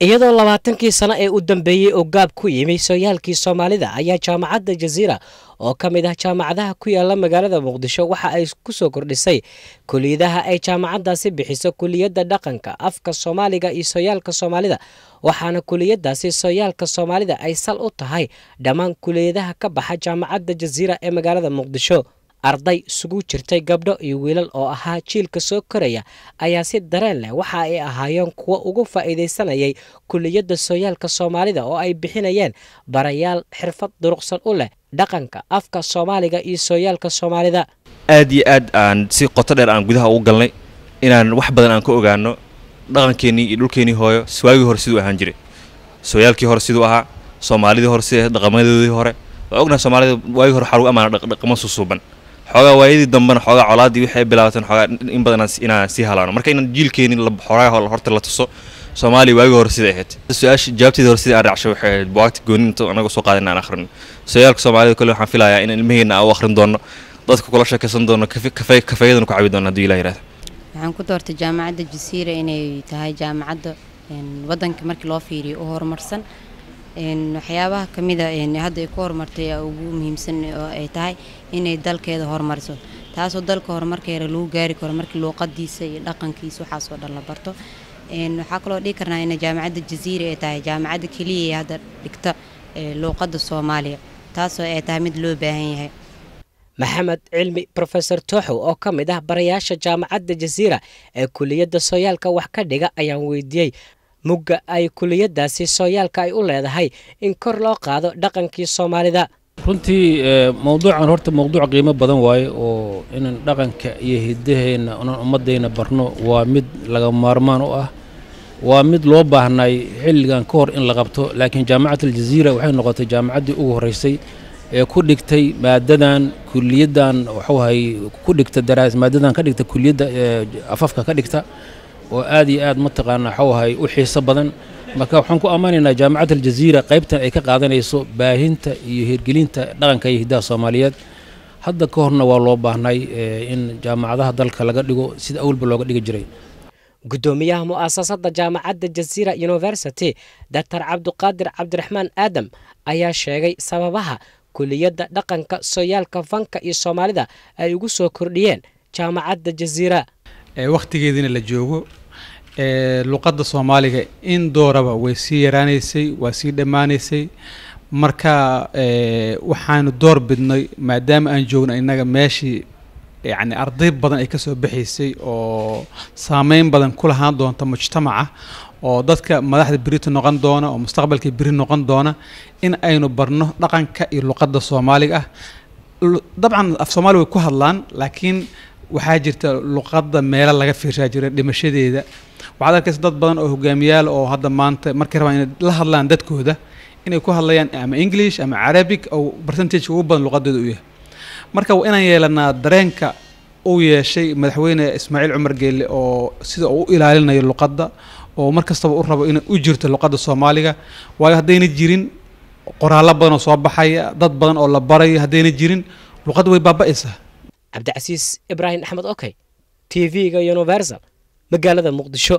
iyadoo 20kii sano ee u dambeeyay oo gaab ku yimi sooyaalkii Soomaalida ayaa jaamacadda Jazeera oo kamid ah jaamacadaha ku yaala magaalada Muqdisho waxa ay ku soo kordhisay kulliyadaha ay jaamacadaasi bixiso kulliyadda dhaqanka afka Soomaaliga iyo sooyaalka Soomaalida waxaana kulliyadaasi sooyaalka Soomaalida ay sal u tahay dhammaan kulliyadaha ka baxa jaamacadda Jazeera ee magaalada Muqdisho arday isugu jirtay gabdho iyo wiilal oo ahaa jiilka soo koraya ayaa si dareen leh waxa ay ahaayeen kuwa ugu faa'iideysanayay kulliyadda sooyaalka Soomaalida oo ay bixinayeen barayaal xirfad duruqsan u leh dhaqanka afka Soomaaliga iyo sooyaalka Soomaalida aad iyo aad aan si qoto dheer aan gudaha ugu galnay inaan wax badan aan ka ogaano dhaqankeeni iyo dhulkeeni hooyo suwaagi hore sidoo ahaan jiray sooyaalkii hore sidoo ahaa Soomaalida hore sidoo dhaqamadoodii hore waa ognahay Soomaalida waagi hore xaruug amaana dhaqamo suuban xogaa waayadii dambana xogaa colaadii waxay bilaawteen xogaa in badan inaan si halaano marka inaan jiilkeeni xogaa horta la tuso Soomaali waagi hore sida ahayd su'aasha jawaabteeda hore sida aan raacsho waxay buugta gooninta anaga soo qaadanaa aan akhrin sooyaalka Soomaalida kale waxaan filayaa in ilmaheena aan akhrin doono dadka kula sheekaysan doono kafeeyadan ku cabi doono hadii Ilaahay yiraahdo waxaan ku doortay jaamacadda Jazeera inay tahay jaamacadda wadanka markii loo fiiriyo oo horumarsan waxyaabaha kamid ah hadda ay ku horumartay ugu muhiimsan oo ay tahay inay dalkeeda horumariso taasoo dalka horumarkeeda lagu gaari karo markii luqadiisa iyo dhaqankiisa waxa soo dhan la barto waxa kale oo dhigi karnaa in jaamacadda Jazeera ay tahay jaamacadda kaliya ee hadda dhigta luqadda Soomaaliya taasoo ay tahay mid loo baahan yahay maxamed cilmi professor Tooxow oo kamid ah barayaasha jaamacadda Jazeera ee kulliyadda sooyaalka wax ka dhiga ayaan weydiiyay mugga ay kulliyadaasi sooyaalka ay u leedahay in kor loo qaado dhaqankii Soomaalida runtii mowduucan horta mowduuc qiimo badan waaye oo in dhaqanka iyo hidaheena ummadeena barno waa mid laga maarmaan u ah waa mid loo baahnay xilligan ka hor in la qabto laakiin jaamacadda Jazeera waxay noqotay jaamacaddii ugu horeysay ee ku dhigtay maadadan kulliyadan waxay ku dhigtay maadadan ka dhigtay kulliyadda afafka ka dhigta oo aad iyo aad mataqaana waxay u xiiso badan marka waxaan ku amaanaynaa jaamacadda Jazeera qaybtan ay ka qaadanayso baahinta iyo hirgelinta dhaqanka iyo hidaha Soomaaliyeed hadda ka horna waa loo baahnay in jaamacadaha dalka laga dhigo sida awalba looga dhigi jiray gudoomiyaha mu'aasasada jaamacadda Jazeera University Dr. Cabduqaadir Cabdiraxmaan Aadam ayaa sheegay sababaha kulliyadda dhaqanka sooyaalka fanka iyo Soomaalida ay ugu soo kordhiyeen jaamacadda Jazeera waqtigeedina la joogo luqadda Soomaaliga in dooraba way sii yaraanaysay waa sii dhamaanaysay marka waxaanu door bidnay maadaama aan joogno inaga meeshii yani arday badan ay ka soo bixisay oo saameyn badan ku lahaan doonta mujtamaca oo dadka madaxda berito noqon doona oo mustaqbalka beri noqon doona in aynu barno dhaqanka iyo luqadda Soomaaliga ah dabcan af Soomaali way ku hadlaan laakiin waxaa jirta luqadda meelo laga fiirshaa jiray dhimashadeeda waxaad arkaysaa dad badan oo hogaamiyaal oo hadda maanta markay rabaan inay la hadlaan dadkooda inay ku hadlayaan ama English ama Arabic oo percentage ugu badan luqadeedu u yahay marka waa inaan yeelanaa dareenka uu yeeshay madaxweyne Ismaaciil Cumar Geelle oo sida uu ilaalinayo luqadda oo markastaba uu rabo inay u jirto luqadda Soomaaliga waayo haddayna jirin qoraallo badan oo soo baxaya dad badan oo la barayo haddayna jirin luqadda way baaba'aysaa عبد العزيز إبراهيم أحمد أوكي تي في Universal مقالة مقدشو